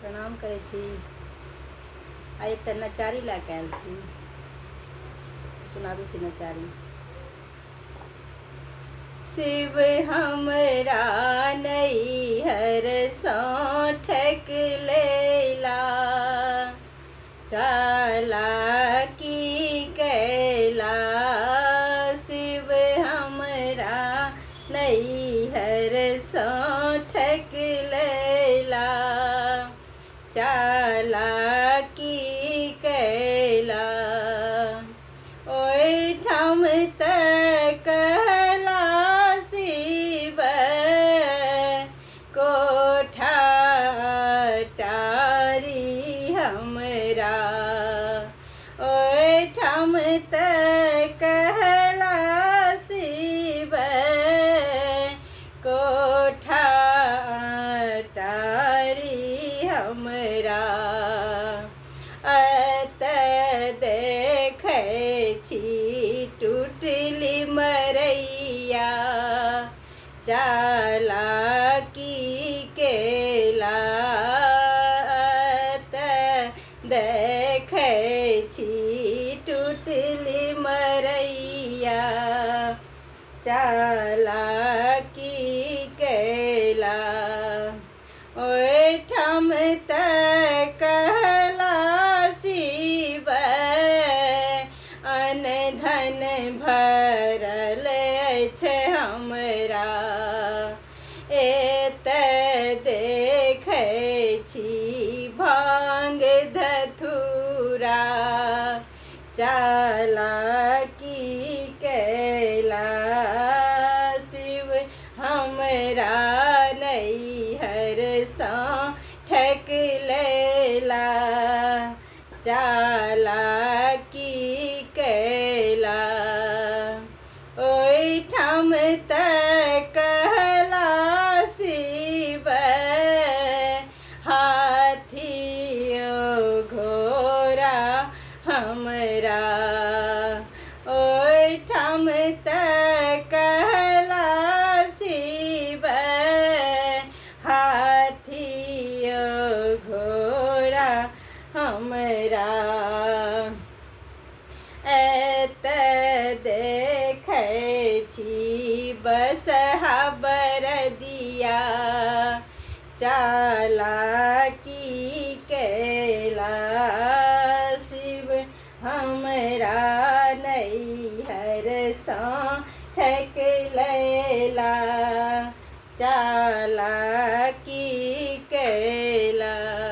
प्रणाम करै छी। आइ एकटा नचारी लऽ कऽ आयल छी, सुनाबै छी नचारी। शिव हमरा नैहर सँ ठकि लेला, चालाकी कैला। शिव हमरा नैहर सँ ठकि लेला, चालाकी कैला। ओहिठाम तऽ कहला शिव कोठा अटारी हमरा, ओहिठाम तऽ कहला शिव कोठा अटारी हमरा। अतऽ देखै छी टूटली मरैया, चालाकी केला। अतऽ देखै छी टूटली मरैया, चालाकी केला। ओहिठाम तऽ कहला शिव अन्न धन भरल अछि हमरा, एतऽ देखै छी भांग धतूरा, चालाकी कैला। शिव हमरा नैहर सँ ठकि लेला, चालाकी कैला। ओहिठाम तऽ कहला शिव हाथी घोड़ा हमरा, ओहिठाम तऽ कहला शिव हाथी घोड़ा हमरा। एतऽ देखै छी बसहा बरदिया, चालाकी